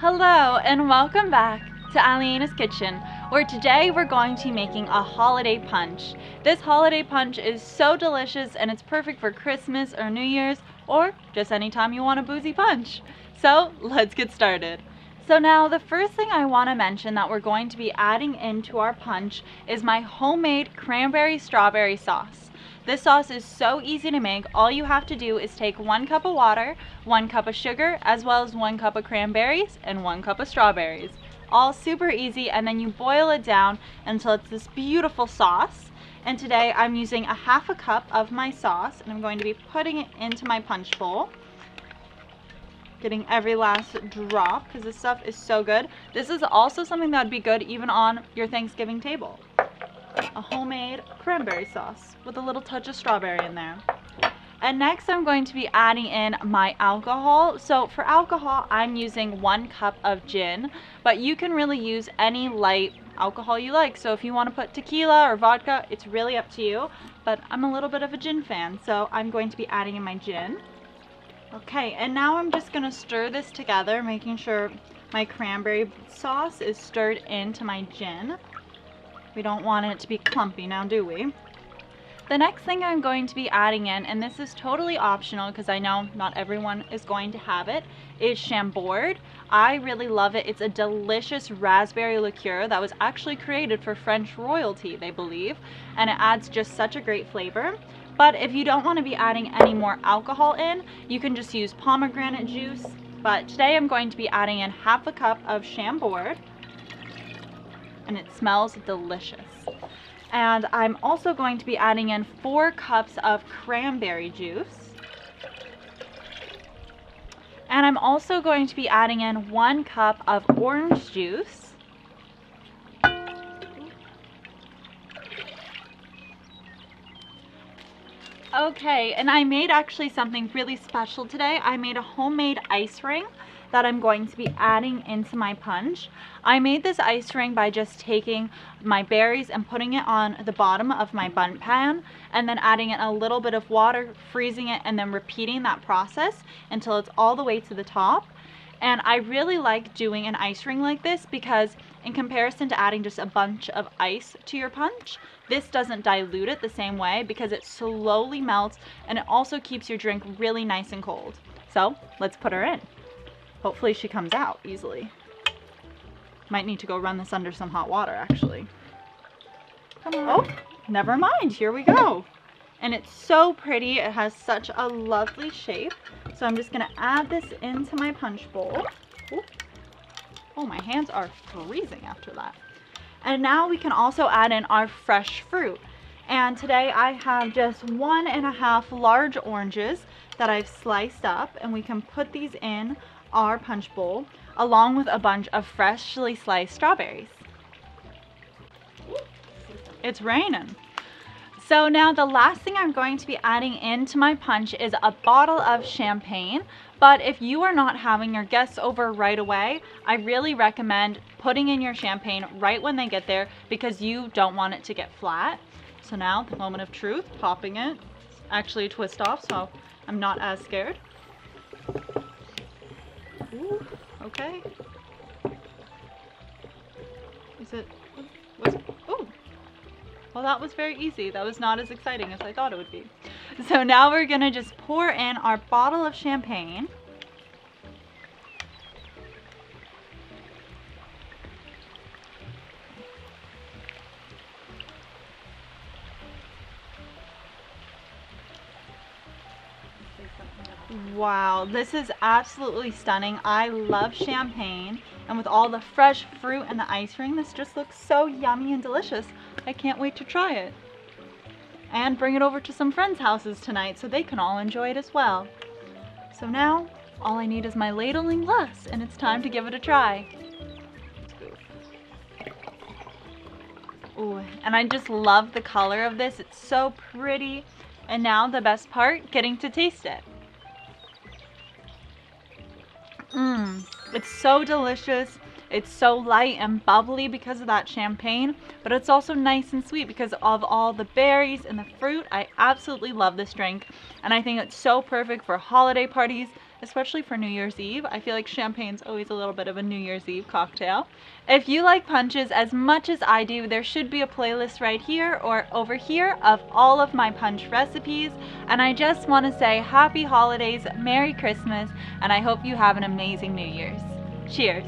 Hello and welcome back to Aliena's Kitchen, where today we're going to be making a holiday punch. This holiday punch is so delicious and it's perfect for Christmas or New Year's or just anytime you want a boozy punch. So let's get started. So now the first thing I want to mention that we're going to be adding into our punch is my homemade cranberry strawberry sauce. This sauce is so easy to make. All you have to do is take 1 cup of water, 1 cup of sugar, as well as 1 cup of cranberries and 1 cup of strawberries. All super easy, and then you boil it down until it's this beautiful sauce. And today I'm using a half a cup of my sauce and I'm going to be putting it into my punch bowl. Getting every last drop because this stuff is so good. This is also something that would be good even on your Thanksgiving table. A homemade cranberry sauce with a little touch of strawberry in there. And next I'm going to be adding in my alcohol. So for alcohol I'm using 1 cup of gin, but you can really use any light alcohol you like. So if you want to put tequila or vodka, it's really up to you, but I'm a little bit of a gin fan, so I'm going to be adding in my gin. Okay, and now I'm just going to stir this together, making sure my cranberry sauce is stirred into my gin. We don't want it to be clumpy now, do we? The next thing I'm going to be adding in, and this is totally optional because I know not everyone is going to have it, is Camborde. I really love it. It's a delicious raspberry liqueur that was actually created for French royalty, they believe, and it adds just such a great flavor. But if you don't want to be adding any more alcohol in, you can just use pomegranate juice. But today I'm going to be adding in half a cup of Camborde, and it smells delicious. And I'm also going to be adding in 4 cups of cranberry juice. And I'm also going to be adding in 1 cup of orange juice. Okay, and I made actually something really special today. I made a homemade ice ring that I'm going to be adding into my punch. I made this ice ring by just taking my berries and putting it on the bottom of my bun pan and then adding in a little bit of water, freezing it, and then repeating that process until it's all the way to the top. And I really like doing an ice ring like this because in comparison to adding just a bunch of ice to your punch, this doesn't dilute it the same way because it slowly melts, and it also keeps your drink really nice and cold. So let's put her in. Hopefully she comes out easily. Might need to go run this under some hot water actually. Come on. Oh, never mind. Here we go. And it's so pretty. It has such a lovely shape. So I'm just going to add this into my punch bowl. Ooh. Oh, my hands are freezing after that. And now we can also add in our fresh fruit. And today I have just 1.5 large oranges that I've sliced up, and we can put these in our punch bowl along with a bunch of freshly sliced strawberries. It's raining. So now the last thing I'm going to be adding into my punch is a bottle of champagne. But if you are not having your guests over right away, I really recommend putting in your champagne right when they get there because you don't want it to get flat. So now the moment of truth, popping it. It's actually a twist off, so I'm not as scared. Ooh, okay. Is it, ooh. Well, that was very easy. That was not as exciting as I thought it would be. So now we're gonna just pour in our bottle of champagne. Wow, this is absolutely stunning. I love champagne, and with all the fresh fruit and the ice ring, this just looks so yummy and delicious. I can't wait to try it. And bring it over to some friends' houses tonight so they can all enjoy it as well. So now, all I need is my ladling glass, and it's time to give it a try. Ooh, and I just love the color of this. It's so pretty. And now the best part, getting to taste it. It's so delicious. It's so light and bubbly because of that champagne, but it's also nice and sweet because of all the berries and the fruit. I absolutely love this drink, and I think it's so perfect for holiday parties, especially for New Year's Eve. I feel like champagne's always a little bit of a New Year's Eve cocktail. If you like punches as much as I do, there should be a playlist right here or over here of all of my punch recipes. And I just want to say happy holidays, Merry Christmas, and I hope you have an amazing New Year's. Cheers!